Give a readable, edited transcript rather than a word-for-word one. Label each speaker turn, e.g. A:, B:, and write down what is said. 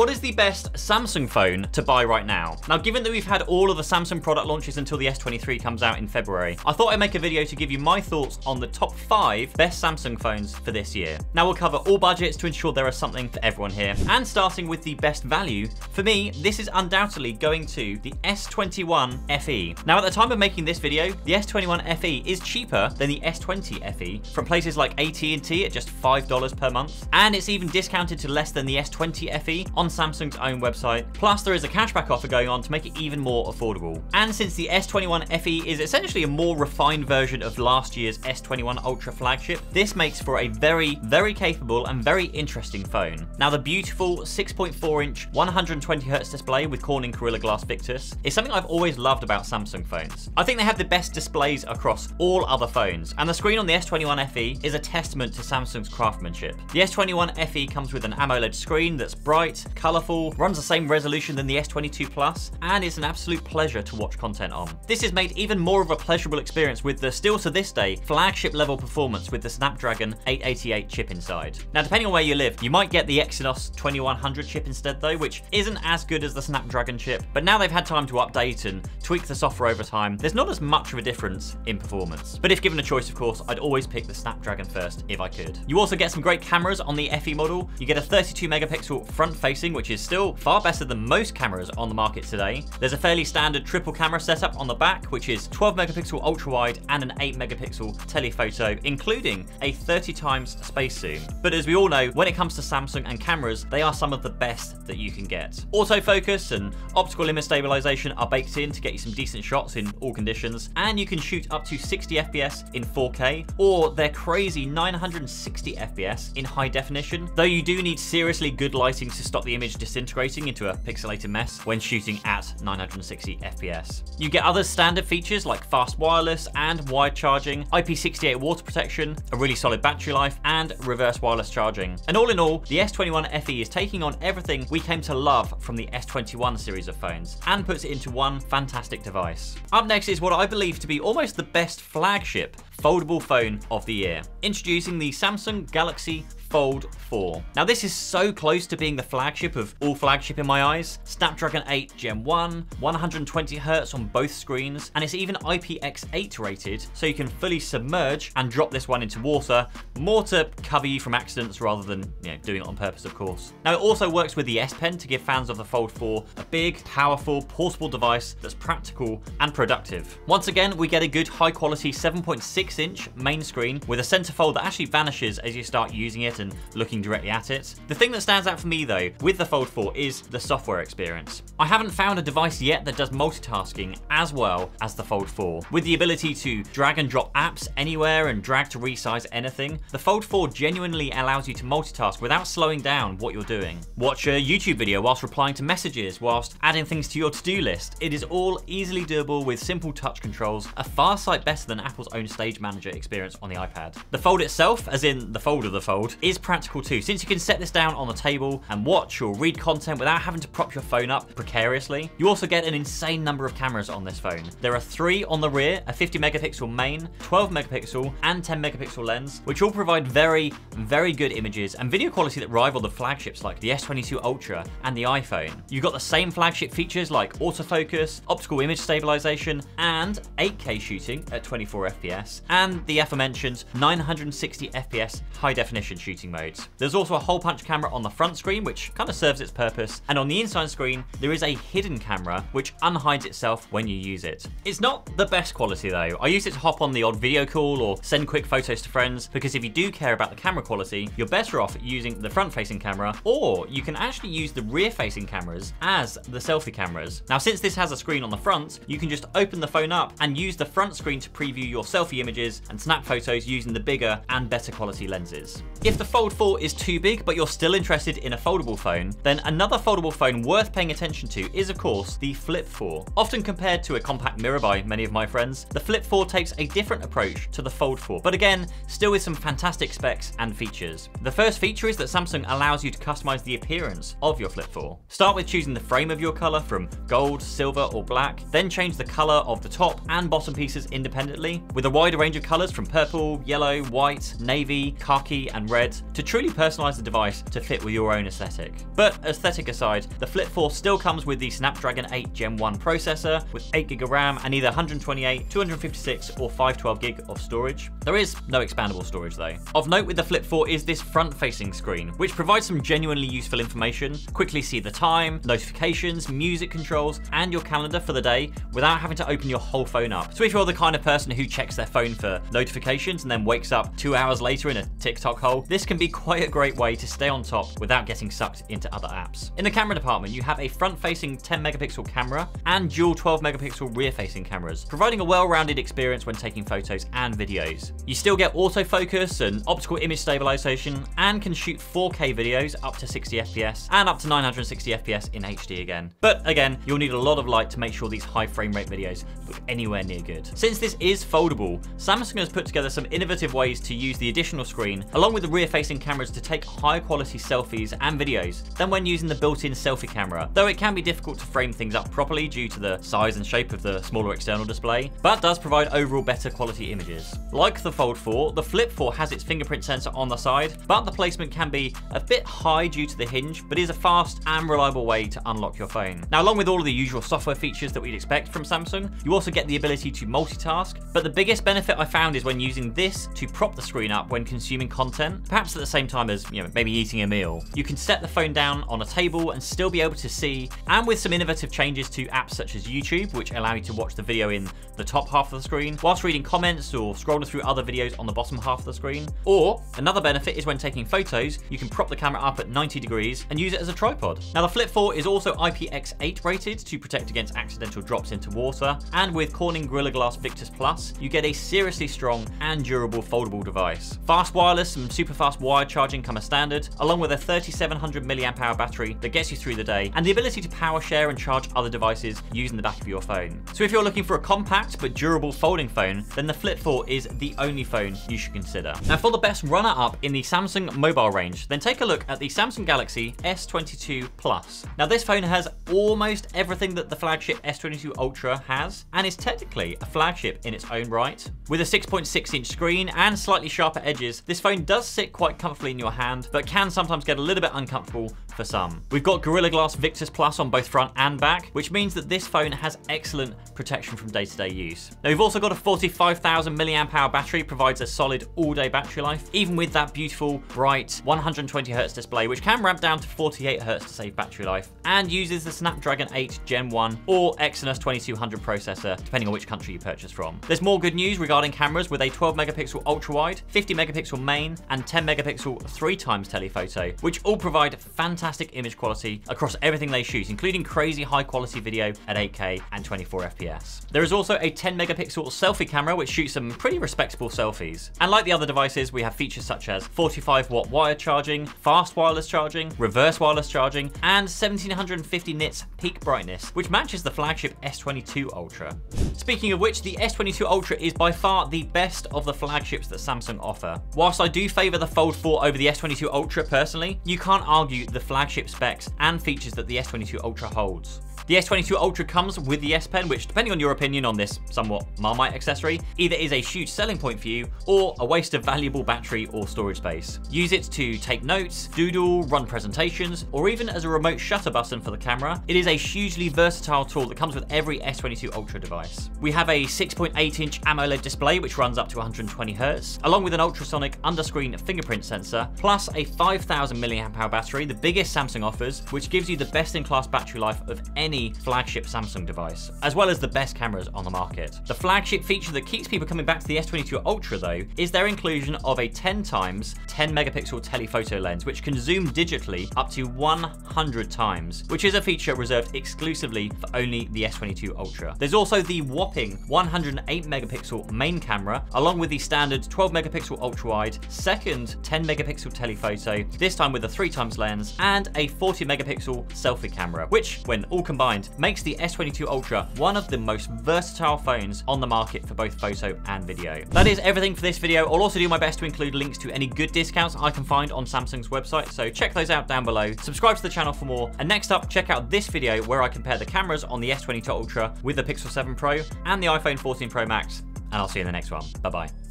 A: what is the best Samsung phone to buy right now? Now, given that we've had all of the Samsung product launches until the S23 comes out in February, I thought I'd make a video to give you my thoughts on the top 5 best Samsung phones for this year. Now, we'll cover all budgets to ensure there is something for everyone here. And starting with the best value, for me, this is undoubtedly going to the S21 FE. Now, at the time of making this video, the S21 FE is cheaper than the S20 FE from places like AT&T at just $5 per month. And it's even discounted to less than the S20 FE on Samsung's own website. Plus, there is a cashback offer going on to make it even more affordable. And since the S21 FE is essentially a more refined version of last year's S21 Ultra Flagship, this makes for a very, very capable and very interesting phone. Now, the beautiful 6.4-inch 120Hz display with Corning Gorilla Glass Victus is something I've always loved about Samsung phones. I think they have the best displays across all other phones, and the screen on the S21 FE is a testament to Samsung's craftsmanship. The S21 FE comes with an AMOLED screen that's bright, colourful, runs the same resolution than the S22 Plus, and it's an absolute pleasure to watch content on. This is made even more of a pleasurable experience with the, still to this day, flagship level performance with the Snapdragon 888 chip inside. Now, depending on where you live, you might get the Exynos 2100 chip instead though, which isn't as good as the Snapdragon chip, but now they've had time to update and tweak the software over time, there's not as much of a difference in performance. But if given a choice, of course, I'd always pick the Snapdragon first if I could. You also get some great cameras on the FE model. You get a 32 megapixel front facing, which is still far better than most cameras on the market today. There's a fairly standard triple camera setup on the back, which is 12 megapixel ultra wide and an 8 megapixel telephoto, including a 30 times space zoom. But as we all know, when it comes to Samsung and cameras, they are some of the best that you can get. Autofocus and optical image stabilization are baked in to get you some decent shots in all conditions, and you can shoot up to 60 FPS in 4K, or their crazy 960 FPS in high definition, though you do need seriously good lighting to stop the image disintegrating into a pixelated mess when shooting at 960 FPS. You get other standard features like fast wireless and wide charging, IP68 water protection, a really solid battery life, and reverse wireless charging. And all in all, the S21 FE is taking on everything we came to love from the S21 series of phones and puts it into one fantastic device. Up next is what I believe to be almost the best flagship foldable phone of the year. Introducing the Samsung Galaxy Fold 4. Now, this is so close to being the flagship of all flagship in my eyes. Snapdragon 8 Gen 1, 120Hz on both screens, and it's even IPX8 rated, so you can fully submerge and drop this one into water, more to cover you from accidents rather than, doing it on purpose, of course. Now, it also works with the S Pen to give fans of the Fold 4 a big, powerful, portable device that's practical and productive. Once again, we get a good high-quality 7.6-inch main screen with a centerfold that actually vanishes as you start using it and looking directly at it. The thing that stands out for me though with the Fold 4 is the software experience. I haven't found a device yet that does multitasking as well as the Fold 4. With the ability to drag and drop apps anywhere and drag to resize anything, the Fold 4 genuinely allows you to multitask without slowing down what you're doing. Watch a YouTube video whilst replying to messages, whilst adding things to your to-do list. It is all easily doable with simple touch controls, a far sight better than Apple's own Stage Manager experience on the iPad. The Fold itself, as in the fold of the Fold, is practical too, since you can set this down on the table and watch or read content without having to prop your phone up precariously. You also get an insane number of cameras on this phone. There are 3 on the rear, a 50 megapixel main, 12 megapixel and 10 megapixel lens, which all provide very, very good images and video quality that rival the flagships like the S22 Ultra and the iPhone. You've got the same flagship features like autofocus, optical image stabilization, and 8K shooting at 24 FPS, and the aforementioned 960 FPS high definition shooting modes. There's also a hole punch camera on the front screen, which kind of serves its purpose, and on the inside screen, there is a hidden camera, which unhides itself when you use it. It's not the best quality though. I use it to hop on the odd video call or send quick photos to friends, because if you do care about the camera quality, you're better off using the front-facing camera, or you can actually use the rear-facing cameras as the selfie cameras. Now, since this has a screen on the front, you can just open the phone up and use the front screen to preview your selfie images and snap photos using the bigger and better quality lenses. If the Fold 4 is too big, but you're still interested in a foldable phone, then another foldable phone worth paying attention to is, of course, the Flip 4. Often compared to a compact mirror by many of my friends, the Flip 4 takes a different approach to the Fold 4, but again, still with some fantastic specs and features. The first feature is that Samsung allows you to customize the appearance of your Flip 4. Start with choosing the frame of your color from gold, silver, or black, then change the color of the top and bottom pieces independently, with a wider range of colors from purple, yellow, white, navy, khaki, and red. options to truly personalize the device to fit with your own aesthetic. But aesthetic aside, the Flip 4 still comes with the Snapdragon 8 Gen 1 processor with 8GB of RAM and either 128, 256 or 512GB of storage. There is no expandable storage though. Of note with the Flip 4 is this front-facing screen, which provides some genuinely useful information. Quickly see the time, notifications, music controls, and your calendar for the day without having to open your whole phone up. So if you're the kind of person who checks their phone for notifications and then wakes up 2 hours later in a TikTok hole, this can be quite a great way to stay on top without getting sucked into other apps. In the camera department, you have a front-facing 10-megapixel camera and dual 12-megapixel rear-facing cameras, providing a well-rounded experience when taking photos and videos. You still get autofocus and optical image stabilization and can shoot 4K videos up to 60 FPS and up to 960 FPS in HD again. But again, you'll need a lot of light to make sure these high frame rate videos look anywhere near good. Since this is foldable, Samsung has put together some innovative ways to use the additional screen along with the rear-facing cameras to take high quality selfies and videos than when using the built-in selfie camera, though it can be difficult to frame things up properly due to the size and shape of the smaller external display, but does provide overall better quality images. Like the Fold 4, the Flip 4 has its fingerprint sensor on the side, but the placement can be a bit high due to the hinge, but is a fast and reliable way to unlock your phone. Now, along with all of the usual software features that we'd expect from Samsung, you also get the ability to multitask, but the biggest benefit I found is when using this to prop the screen up when consuming content, perhaps at the same time as, maybe eating a meal. You can set the phone down on a table and still be able to see, and with some innovative changes to apps such as YouTube, which allow you to watch the video in the top half of the screen, whilst reading comments or scrolling through other videos on the bottom half of the screen. Or, another benefit is when taking photos, you can prop the camera up at 90 degrees and use it as a tripod. Now, the Flip 4 is also IPX8 rated to protect against accidental drops into water, and with Corning Gorilla Glass Victus Plus, you get a seriously strong and durable foldable device. Fast wireless and super fast wired charging come as standard, along with a 3700 mAh battery that gets you through the day, and the ability to power share and charge other devices using the back of your phone. So if you're looking for a compact but durable folding phone, then the Flip 4 is the only phone you should consider. Now, for the best runner-up in the Samsung mobile range, then take a look at the Samsung Galaxy S22 Plus. Now, this phone has almost everything that the flagship S22 Ultra has, and is technically a flagship in its own right. With a 6.6-inch screen and slightly sharper edges, this phone does sit quite comfortably in your hand, but can sometimes get a little bit uncomfortable for some. We've got Gorilla Glass Victus Plus on both front and back, which means that this phone has excellent protection from day-to-day use. Now, we've also got a 45,000 mAh battery, provides a solid all-day battery life, even with that beautiful, bright 120Hz display, which can ramp down to 48Hz to save battery life, and uses the Snapdragon 8 Gen 1 or Exynos 2200 processor, depending on which country you purchase from. There's more good news regarding cameras with a 12-megapixel ultra-wide, 50-megapixel main, and 10-megapixel 3x telephoto, which all provide fantastic image quality across everything they shoot, including crazy high-quality video at 8K and 24 FPS. There is also a 10-megapixel selfie camera, which shoots some pretty respectable selfies. And like the other devices, we have features such as 45-watt wired charging, fast wireless charging, reverse wireless charging, and 1750 nits peak brightness, which matches the flagship S22 Ultra. Speaking of which, the S22 Ultra is by far the best of the flagships that Samsung offer. Whilst I do favour the Fold 4 over the S22 Ultra personally, you can't argue the flagship specs and features that the S22 Ultra holds. The S22 Ultra comes with the S Pen, which, depending on your opinion on this somewhat Marmite accessory, either is a huge selling point for you or a waste of valuable battery or storage space. Use it to take notes, doodle, run presentations, or even as a remote shutter button for the camera. It is a hugely versatile tool that comes with every S22 Ultra device. We have a 6.8-inch AMOLED display which runs up to 120Hz, along with an ultrasonic under-screen fingerprint sensor, plus a 5000 mAh battery, the biggest Samsung offers, which gives you the best-in-class battery life of any flagship Samsung device, as well as the best cameras on the market. The flagship feature that keeps people coming back to the S22 Ultra though is their inclusion of a 10x 10 megapixel telephoto lens, which can zoom digitally up to 100 times, which is a feature reserved exclusively for only the S22 Ultra. There's also the whopping 108 megapixel main camera, along with the standard 12 megapixel ultra wide, second 10 megapixel telephoto, this time with a 3x lens, and a 40 megapixel selfie camera, which when all combined makes the S22 Ultra one of the most versatile phones on the market for both photo and video. That is everything for this video. I'll also do my best to include links to any good discounts I can find on Samsung's website, so check those out down below. Subscribe to the channel for more, and next up, check out this video where I compare the cameras on the S22 Ultra with the Pixel 7 Pro and the iPhone 14 Pro Max, and I'll see you in the next one. Bye bye.